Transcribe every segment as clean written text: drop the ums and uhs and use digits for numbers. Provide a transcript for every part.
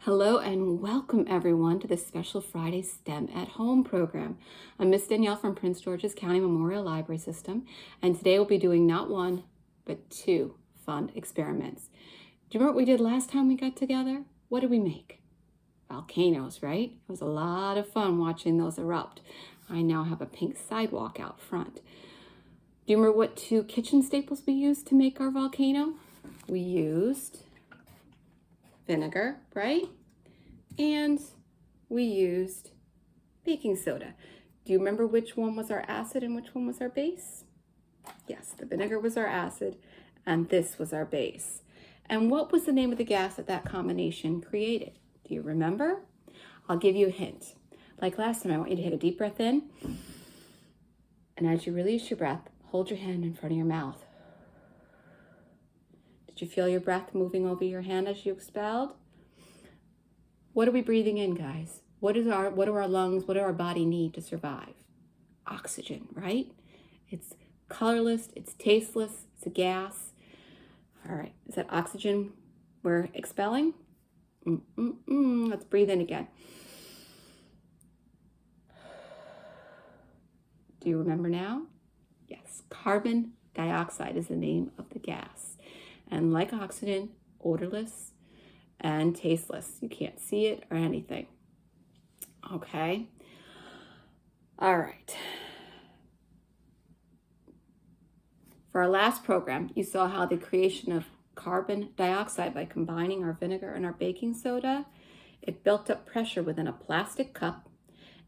Hello and welcome everyone to this special Friday STEM at Home program. I'm Miss Danielle from Prince George's County Memorial Library System, and today we'll be doing not one, but two fun experiments. Do you remember what we did last time we got together? What did we make? Volcanoes, right? It was a lot of fun watching those erupt. I now have a pink sidewalk out front. Do you remember what two kitchen staples we used to make our volcano? We used vinegar, right? And we used baking soda. Do you remember which one was our acid and which one was our base? Yes, the vinegar was our acid and this was our base. And what was the name of the gas that combination created? Do you remember? I'll give you a hint. Like last time, I want you to take a deep breath in. And as you release your breath, hold your hand in front of your mouth. Did you feel your breath moving over your hand as you expelled? What are we breathing in, guys? What do our lungs, what do our body need to survive? Oxygen, right? It's colorless, it's tasteless, it's a gas. All right, is that oxygen we're expelling? Let's breathe in again. Do you remember now? Yes, carbon dioxide is the name of the gas. And like oxygen, odorless and tasteless. You can't see it or anything. Okay. All right. For our last program, you saw how the creation of carbon dioxide by combining our vinegar and our baking soda, it built up pressure within a plastic cup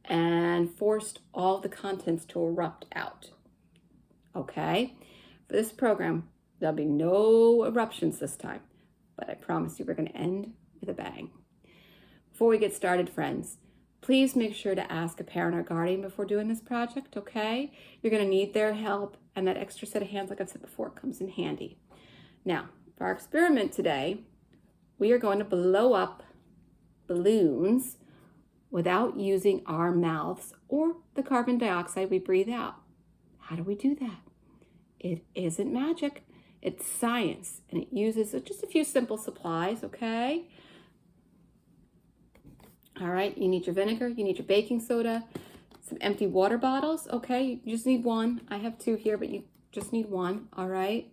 and forced all the contents to erupt out. Okay. For this program, there'll be no eruptions this time, but I promise you we're going to end with a bang. Before we get started, friends, please make sure to ask a parent or guardian before doing this project, okay? You're going to need their help, and that extra set of hands, like I've said before, comes in handy. Now, for our experiment today, we are going to blow up balloons without using our mouths or the carbon dioxide we breathe out. How do we do that? It isn't magic. It's science, and it uses just a few simple supplies, okay? All right, you need your vinegar, you need your baking soda, some empty water bottles, okay? You just need one. I have two here, but you just need one, all right?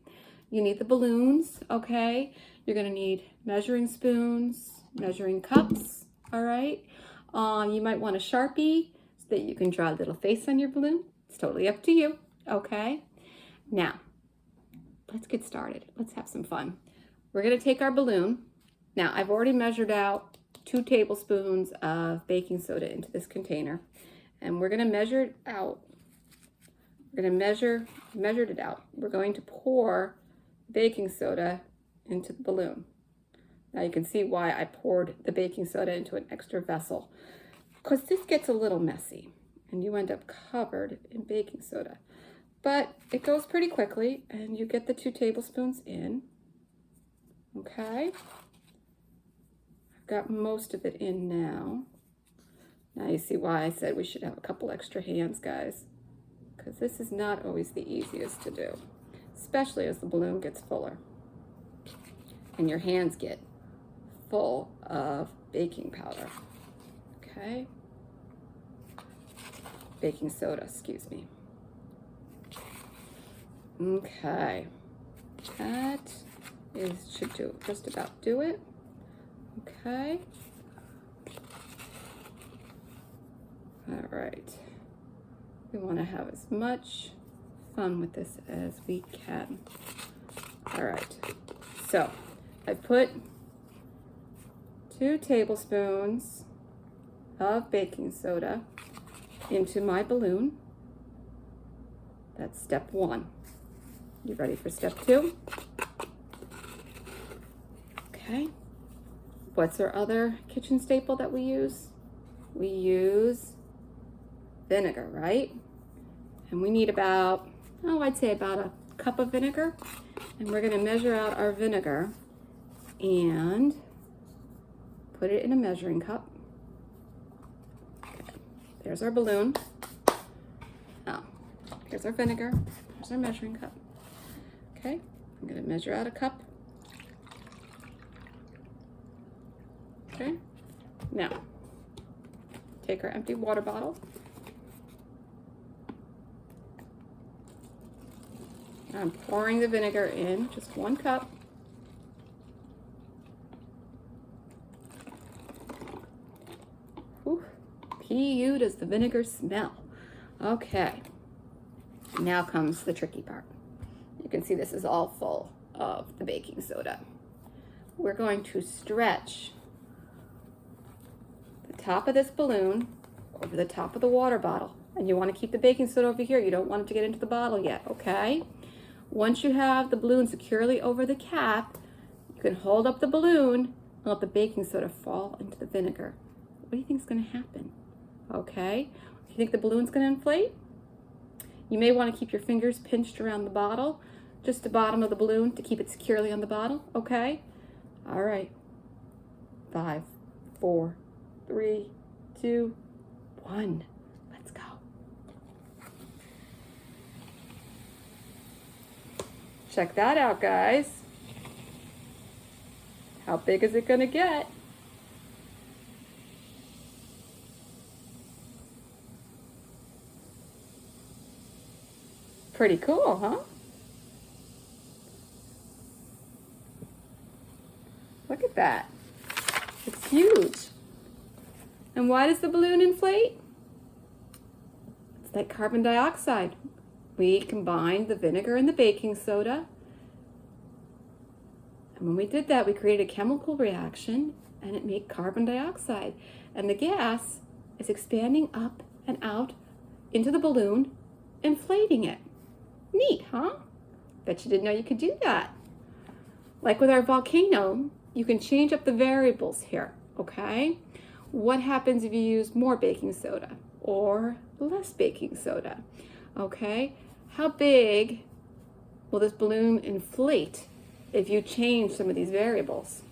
You need the balloons, okay? You're gonna need measuring spoons, measuring cups, all right? You might want a Sharpie so that you can draw a little face on your balloon. It's totally up to you, okay? Now, let's get started. Let's have some fun. We're gonna take our balloon. Now, I've already measured out 2 tablespoons of baking soda into this container, and we're gonna measure it out. We're gonna measured it out. We're going to pour baking soda into the balloon. Now you can see why I poured the baking soda into an extra vessel, because this gets a little messy and you end up covered in baking soda. But it goes pretty quickly, and you get the 2 tablespoons in, okay? I've got most of it in now. Now you see why I said we should have a couple extra hands, guys, because this is not always the easiest to do, especially as the balloon gets fuller and your hands get full of baking powder, okay? Baking soda, excuse me. Okay, that should just about do it. Okay. All right. We want to have as much fun with this as we can. All right. So I put 2 tablespoons of baking soda into my balloon. That's step 1. You ready for step 2? Okay. What's our other kitchen staple that we use? We use vinegar, right? And we need about, I'd say about a cup of vinegar. And we're gonna measure out our vinegar and put it in a measuring cup. Okay. There's our balloon. Oh, here's our vinegar. There's our measuring cup. Okay, I'm going to measure out a cup. Okay, now take our empty water bottle. I'm pouring the vinegar in, just 1 cup. Whew. P.U. does the vinegar smell. Okay, now comes the tricky part. You can see this is all full of the baking soda. We're going to stretch the top of this balloon over the top of the water bottle. And you want to keep the baking soda over here. You don't want it to get into the bottle yet, okay? Once you have the balloon securely over the cap, you can hold up the balloon and let the baking soda fall into the vinegar. What do you think is going to happen? Okay? Do you think the balloon's going to inflate? You may want to keep your fingers pinched around the bottle, just the bottom of the balloon to keep it securely on the bottle, okay? All right. 5, 4, 3, 2, 1. Let's go. Check that out, guys. How big is it going to get? Pretty cool, huh? Look at that. It's huge. And why does the balloon inflate? It's like carbon dioxide. We combined the vinegar and the baking soda. And when we did that, we created a chemical reaction and it made carbon dioxide. And the gas is expanding up and out into the balloon, inflating it. Neat, huh? Bet you didn't know you could do that. Like with our volcano, you can change up the variables here, okay? What happens if you use more baking soda or less baking soda, okay? How big will this balloon inflate if you change some of these variables?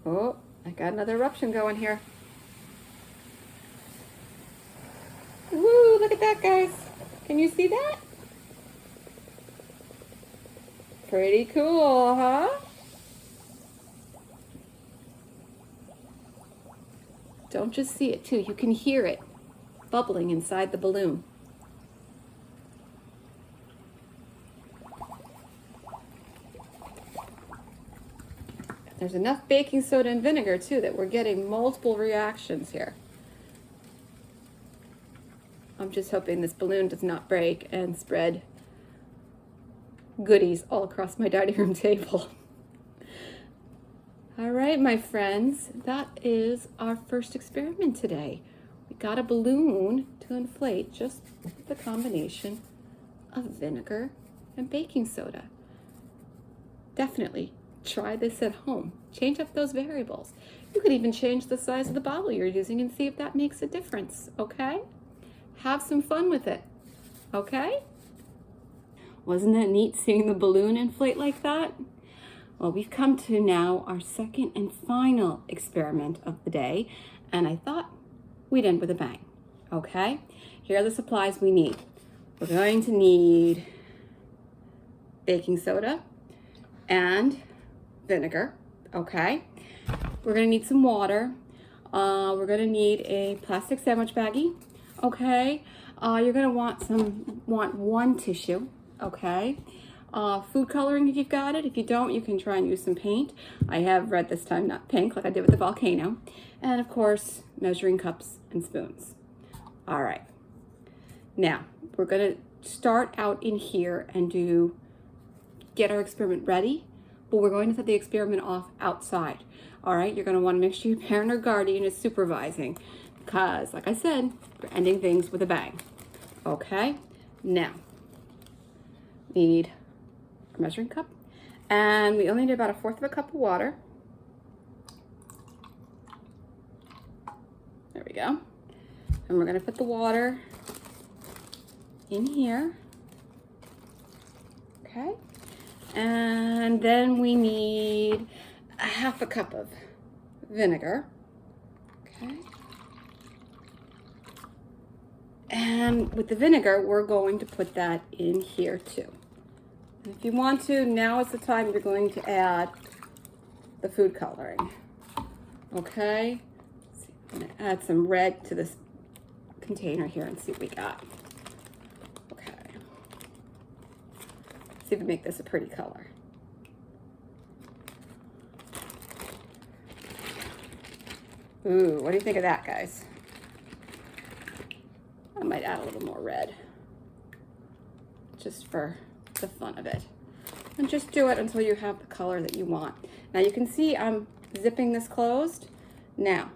Oh, I got another eruption going here. Woo, look at that, guys. Can you see that? Pretty cool, huh? Don't just see it, too. You can hear it bubbling inside the balloon. There's enough baking soda and vinegar, too, that we're getting multiple reactions here. I'm just hoping this balloon does not break and spread goodies all across my dining room table. All right, my friends, that is our first experiment today. We got a balloon to inflate just with the combination of vinegar and baking soda. Definitely try this at home. Change up those variables. You could even change the size of the bottle you're using and see if that makes a difference, okay? Have some fun with it, okay? Wasn't it neat seeing the balloon inflate like that? Well, we've come to now our second and final experiment of the day, and I thought we'd end with a bang, okay? Here are the supplies we need. We're going to need baking soda and vinegar, okay? We're gonna need some water. We're gonna need a plastic sandwich baggie, okay? You're gonna want one tissue, okay? Food coloring if you've got it. If you don't, you can try and use some paint. I have red this time, not pink, like I did with the volcano. And of course, measuring cups and spoons. All right. Now, we're gonna start out in here and get our experiment ready, but we're going to set the experiment off outside. All right, you're gonna wanna make sure your parent or guardian is supervising because, like I said, we're ending things with a bang. Okay, now, need a measuring cup, and we only need about 1/4 cup of water. There we go. And we're gonna put the water in here. Okay. And then we need 1/2 cup of vinegar. Okay. And with the vinegar, we're going to put that in here too. If you want to, now is the time you're going to add the food coloring. Okay? I'm going to add some red to this container here and see what we got. Okay. See if we make this a pretty color. Ooh, what do you think of that, guys? I might add a little more red, just for the fun of it. And just do it until you have the color that you want. Now you can see I'm zipping this closed. Now,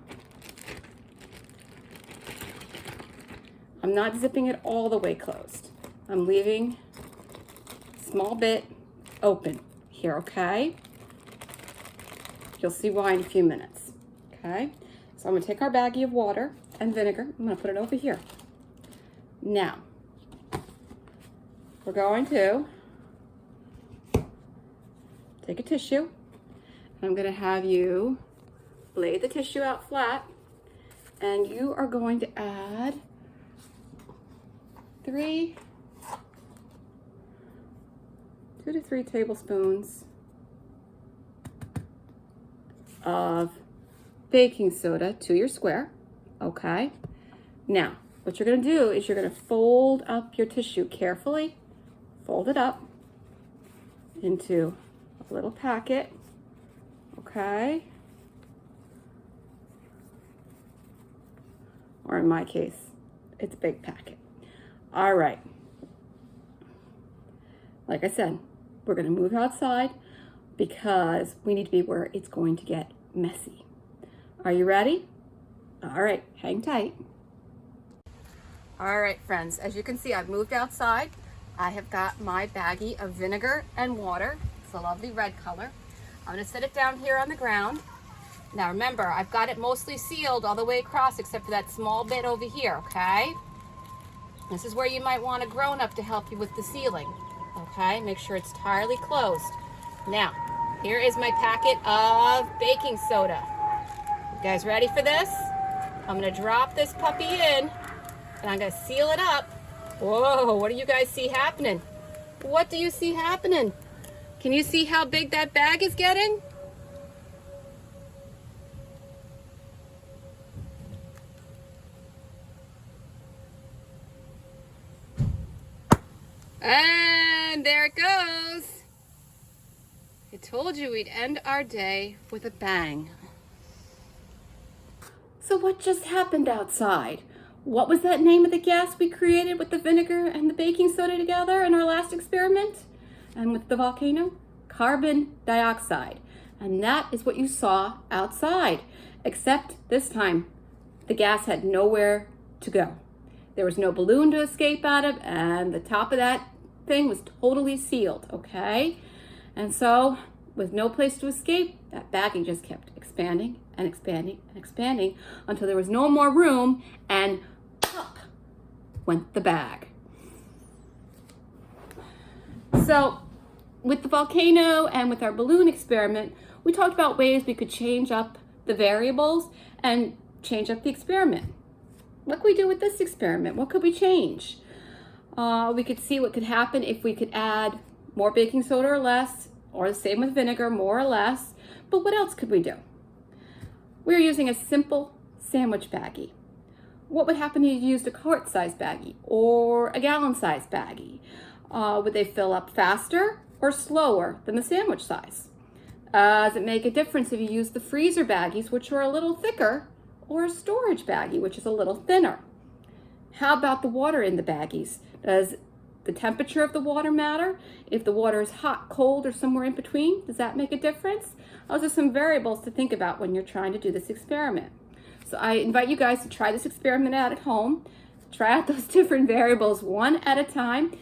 I'm not zipping it all the way closed. I'm leaving a small bit open here, okay? You'll see why in a few minutes, okay? So I'm gonna take our baggie of water and vinegar. I'm gonna put it over here. Now, we're going to take a tissue. And I'm gonna have you lay the tissue out flat, and you are going to add 2 to 3 tablespoons of baking soda to your square, okay? Now, what you're gonna do is you're gonna fold up your tissue carefully, fold it up into a little packet, okay? Or in my case, it's a big packet. All right. Like I said, we're gonna move outside because we need to be where it's going to get messy. Are you ready? All right, hang tight. All right, friends, as you can see, I've moved outside. I have got my baggie of vinegar and water. It's a lovely red color. I'm gonna set it down here on the ground. Now remember, I've got it mostly sealed all the way across except for that small bit over here, okay? This is where you might want a grown-up to help you with the sealing, okay? Make sure it's entirely closed. Now, here is my packet of baking soda. You guys ready for this? I'm gonna drop this puppy in and I'm gonna seal it up. Whoa, what do you guys see happening? What do you see happening? Can you see how big that bag is getting? And there it goes. I told you we'd end our day with a bang. So what just happened outside? What was that name of the gas we created with the vinegar and the baking soda together in our last experiment? And with the volcano? Carbon dioxide. And that is what you saw outside. Except this time, the gas had nowhere to go. There was no balloon to escape out of, and the top of that thing was totally sealed, okay? And so, with no place to escape, that baggie just kept expanding and expanding and expanding until there was no more room, and up went the bag. So, with the volcano and with our balloon experiment, we talked about ways we could change up the variables and change up the experiment. What could we do with this experiment? What could we change? We could see what could happen if we could add more baking soda or less, or the same with vinegar, more or less. But what else could we do? We're using a simple sandwich baggie. What would happen if you used a quart-sized baggie or a gallon-sized baggie? Would they fill up faster or slower than the sandwich size? Does it make a difference if you use the freezer baggies, which are a little thicker, or a storage baggie, which is a little thinner? How about the water in the baggies? Does the temperature of the water matter? If the water is hot, cold, or somewhere in between, does that make a difference? Those are some variables to think about when you're trying to do this experiment. So I invite you guys to try this experiment out at home. Try out those different variables one at a time.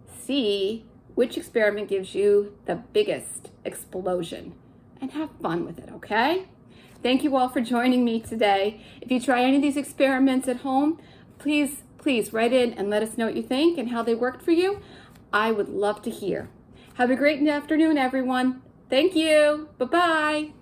See which experiment gives you the biggest explosion, and have fun with it, okay? Thank you all for joining me today. If you try any of these experiments at home, please write in and let us know what you think and how they worked for you. I would love to hear. Have a great afternoon, everyone. Thank you. Bye-bye.